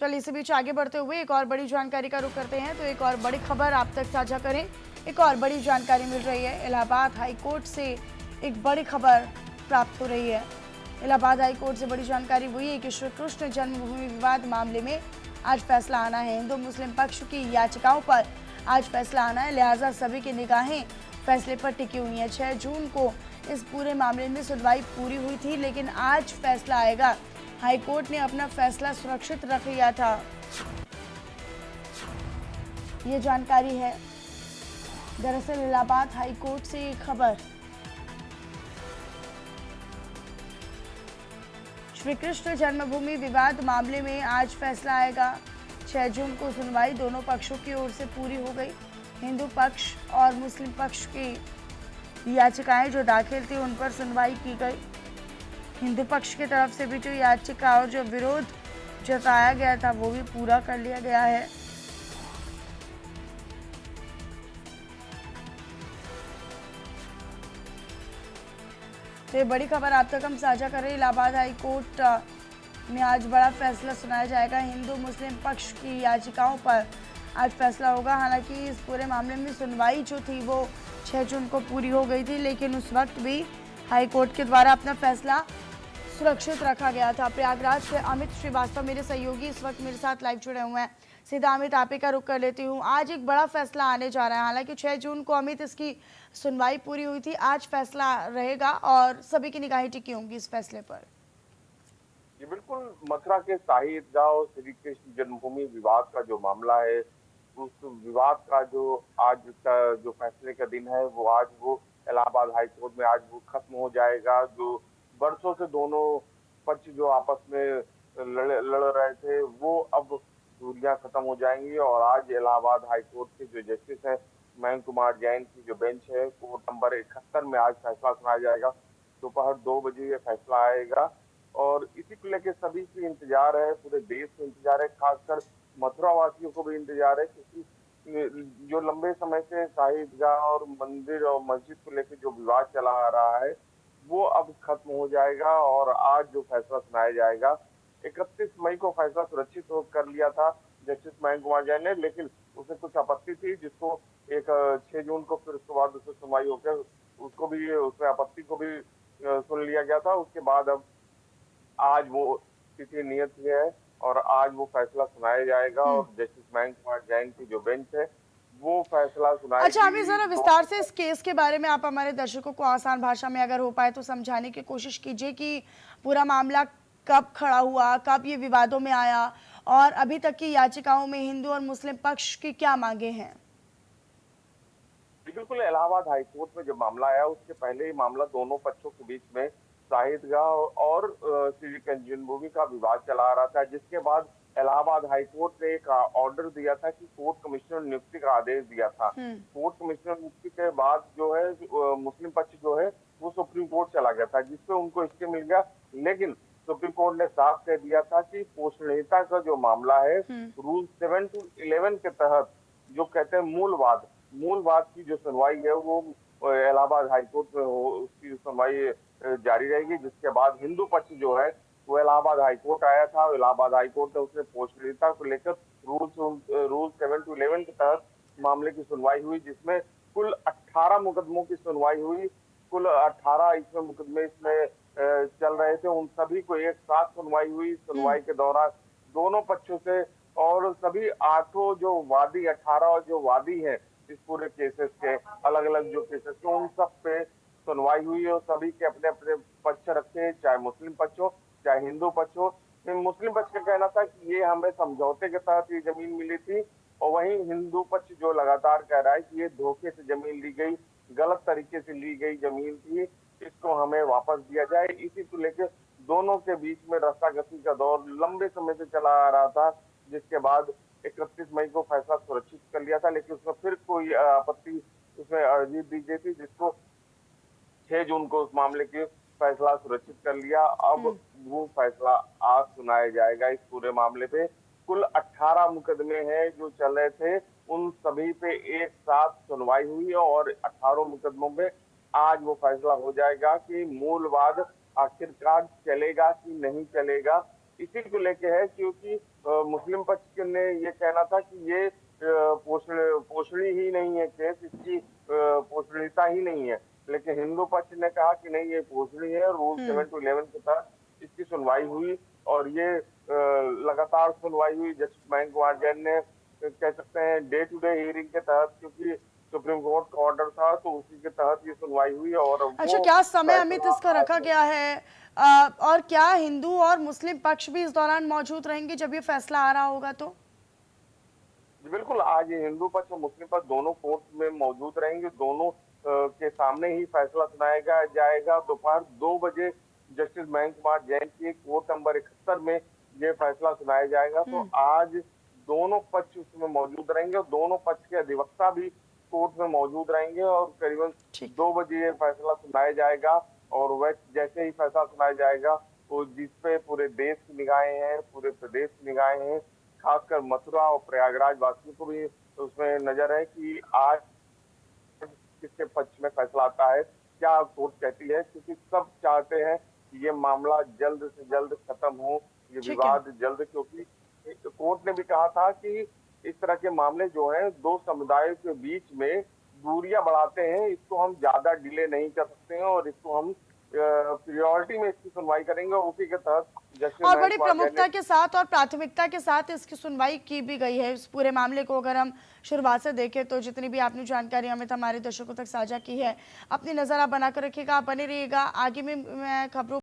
चलिए इसी बीच आगे बढ़ते हुए एक और बड़ी जानकारी का रुख करते हैं तो एक और बड़ी खबर आप तक साझा करें। एक और बड़ी जानकारी मिल रही है। इलाहाबाद हाई कोर्ट से एक बड़ी खबर प्राप्त हो रही है। इलाहाबाद हाई कोर्ट से बड़ी जानकारी हुई है कि श्री कृष्ण जन्मभूमि विवाद मामले में आज फैसला आना है। हिंदू मुस्लिम पक्ष की याचिकाओं पर आज फैसला आना है, लिहाजा सभी की निगाहें फैसले पर टिकी हुई हैं। 6 जून को इस पूरे मामले में सुनवाई पूरी हुई थी, लेकिन आज फैसला आएगा। हाईकोर्ट ने अपना फैसला सुरक्षित रख लिया था, ये जानकारी है। दरअसल इलाहाबाद हाई कोर्ट से ये खबर। श्री कृष्ण जन्मभूमि विवाद मामले में आज फैसला आएगा। 6 जून को सुनवाई दोनों पक्षों की ओर से पूरी हो गई। हिंदू पक्ष और मुस्लिम पक्ष की याचिकाएं जो दाखिल थी उन पर सुनवाई की गई। हिंदू पक्ष की तरफ से भी जो याचिका और जो विरोध जताया गया था वो भी पूरा कर लिया गया है। तो ये बड़ी खबर आप तक हम साझा कर रहे हैं। इलाहाबाद हाई कोर्ट में आज बड़ा फैसला सुनाया जाएगा। हिंदू मुस्लिम पक्ष की याचिकाओं पर आज फैसला होगा। हालांकि इस पूरे मामले में सुनवाई जो थी वो 6 जून को पूरी हो गई थी, लेकिन उस वक्त भी हाई कोर्ट के द्वारा अपना फैसला सुरक्षित रखा गया था। प्रयागराज से अमित श्रीवास्तव मेरे सहयोगी इस वक्त मेरे साथ लाइव जुड़े हुए हैं। सीधा अमित आप ही का रुख कर लेती हूँ। आज एक बड़ा फैसला आने जा रहा है। हालांकि 6 जून को अमित इसकी सुनवाई पूरी हुई थी, आज फैसला रहेगा और सभी की निगाहें टिकी होंगी इस फैसले पर। जी बिल्कुल, मथुरा के शाही ईदगाह और श्री कृष्ण जन्मभूमि विवाद का जो मामला है, उस विवाद का जो आज का जो फैसले का दिन है वो इलाहाबाद हाई कोर्ट में आज वो खत्म हो जाएगा। जो बरसों से दोनों पक्ष जो आपस में लड़ रहे थे वो अब दूरियां खत्म हो जाएंगी और आज इलाहाबाद हाई कोर्ट के जो जस्टिस है मयंक कुमार जैन की जो बेंच है कोर्ट नंबर 71 में आज फैसला सुनाया जाएगा। दोपहर 2 बजे ये फैसला आएगा और इसी को लेकर सभी की इंतजार है, पूरे देश को इंतजार है, खासकर मथुरा वासियों को भी इंतजार है, क्योंकि जो लंबे समय से शाही ईदगाह और मंदिर और मस्जिद को लेकर जो विवाद चला आ रहा है वो अब खत्म हो जाएगा और आज जो फैसला सुनाया जाएगा। 31 मई को फैसला सुरक्षित कर लिया था जस्टिस मयंक कुमार जैन ने, लेकिन उसे कुछ आपत्ति थी जिसको एक 6 जून को फिर उसके बाद उससे सुनवाई होकर उसको भी उसमें आपत्ति को भी सुन लिया गया था। उसके बाद अब आज वो तिथि नियत है और आज वो फैसला सुनाया जाएगा और जस्टिस मयंक कुमार जैन की जो बेंच है वो फैसला सुनाएगी। अच्छा, हमें जरा विस्तार से इस केस के बारे में आप हमारे दर्शकों को आसान भाषा में अगर हो पाए तो समझाने की कोशिश कीजिए कि पूरा मामला कब खड़ा हुआ, कब ये विवादों में आया और अभी तक की याचिकाओं में हिंदू और मुस्लिम पक्ष की क्या मांगे हैं। बिल्कुल, इलाहाबाद हाईकोर्ट में जब मामला आया उसके पहले ही मामला दोनों पक्षों के बीच में शाही ईदगाह और श्री कृष्ण जन्मभूमि का विवाद चला आ रहा था, जिसके बाद इलाहाबाद हाईकोर्ट ने एक ऑर्डर दिया था कि कोर्ट कमिश्नर नियुक्ति का आदेश दिया था। कोर्ट कमिश्नर नियुक्ति के बाद जो है मुस्लिम पक्ष जो है वो सुप्रीम कोर्ट चला गया था, जिसपे उनको स्टे मिल गया। लेकिन सुप्रीम कोर्ट ने साफ कह दिया था कि पोषणीयता का जो मामला है रूल 7 to 11 के तहत जो कहते हैं मूलवाद की जो सुनवाई है वो इलाहाबाद हाईकोर्ट में उसकी सुनवाई जारी रहेगी। जिसके बाद हिंदू पक्ष जो है वो इलाहाबाद हाईकोर्ट आया था और इलाहाबाद हाईकोर्ट ने उसने पोषणीयता को लेकर रूल 7 to 11 के तहत मामले की सुनवाई हुई, जिसमें कुल 18 मुकदमों की सुनवाई हुई। कुल 18 इसमें मुकदमे इसमें चल रहे थे, उन सभी को एक साथ सुनवाई हुई। सुनवाई के दौरान दोनों पक्षों से और सभी 8 जो वादी 18 जो वादी हैं इस पूरे केसेस के अलग अलग जो केसेस के उन सब पे सुनवाई हुई और सभी के अपने अपने पक्ष रखे, चाहे मुस्लिम पक्ष हो चाहे हिंदू पक्ष हो। मुस्लिम पक्ष का कहना था कि ये हमें समझौते के तहत ये जमीन मिली थी और वहीं हिंदू पक्ष जो लगातार कह रहा है कि ये धोखे से जमीन ली गई, गलत तरीके से ली गई जमीन थी, इसको हमें वापस दिया जाए। इसी को लेकर दोनों के बीच में रस्साकसी का दौर लंबे समय से चला आ रहा था, जिसके बाद 31 मई को फैसला सुरक्षित कर लिया था, लेकिन उसमें फिर कोई आपत्ति उसमें अर्जी दी गई थी, जिसको 6 जून को उस मामले के फैसला सुरक्षित कर लिया। अब वो फैसला आज सुनाया जाएगा इस पूरे मामले पे। कुल 18 मुकदमे हैं जो चल रहे थे, उन सभी पे एक साथ सुनवाई हुई और 18 मुकदमों में आज वो फैसला हो जाएगा कि मूलवाद आखिरकार चलेगा कि नहीं चलेगा। इसी को लेके है, क्योंकि मुस्लिम पक्ष ने ये कहना था कि ये पोषणी ही नहीं है केस, इसकी पोषणीयता ही नहीं है। लेकिन हिंदू पक्ष ने कहा कि नहीं, ये पोषणी है। रूल 7-11 के तहत इसकी सुनवाई हुई और ये लगातार सुनवाई हुई। जस्टिस मयंक कुमार जैन ने कह सकते हैं डे टू डे हियरिंग के तहत, क्योंकि सुप्रीम कोर्ट का ऑर्डर था, तो उसी के तहत ये सुनवाई हुई। और अच्छा, वो क्या समय अमित फैसला इसका रखा आज गया है? और क्या हिंदू और मुस्लिम पक्ष भी इस दौरान मौजूद रहेंगे जब ये फैसला आ रहा होगा? तो बिल्कुल, आज हिंदू पक्ष और मुस्लिम पक्ष दोनों कोर्ट में मौजूद रहेंगे। दोनों के सामने ही फैसला सुनाया जाएगा। दोपहर 2 बजे जस्टिस मयंक कुमार जैन की कोर्ट नंबर 71 में ये फैसला सुनाया जाएगा। तो आज दोनों पक्ष उसमें मौजूद रहेंगे और दोनों पक्ष के अधिवक्ता भी कोर्ट में मौजूद रहेंगे और करीबन ठीक। 2 बजे ये फैसला सुनाया जाएगा। और वह जैसे ही फैसला सुनाया जाएगा, तो जिसपे पूरे देश की निगाहें हैं, पूरे प्रदेश की निगाहें हैं, खासकर मथुरा और प्रयागराज वासियों को भी उसमें नजर है कि आज किसके पक्ष में फैसला आता है, क्या कोर्ट कहती है, क्योंकि सब चाहते हैं कि ये मामला जल्द से जल्द खत्म हो, ये ठीक है। विवाद जल्द, क्योंकि कोर्ट ने भी कहा था कि इस तरह के मामले जो हैं दो समुदायों के बीच में दूरियां बढ़ाते हैं, इसको हम ज्यादा डिले नहीं कर सकते हैं और इसको हम प्रियोरिटी में इसकी सुनवाई करेंगे। और उसी के तहत जस्टिस और मयंक बड़ी कुमार जैन प्रमुखता ने के साथ और प्राथमिकता के साथ इसकी सुनवाई की भी गई है। इस पूरे मामले को अगर हम शुरुआत से देखें तो जितनी भी आपने जानकारी अमित हमारे दर्शकों तक साझा की है, अपनी नज़र आप बनाकर रखिएगा, आप बने रहिएगा। आगे में मैं खबरों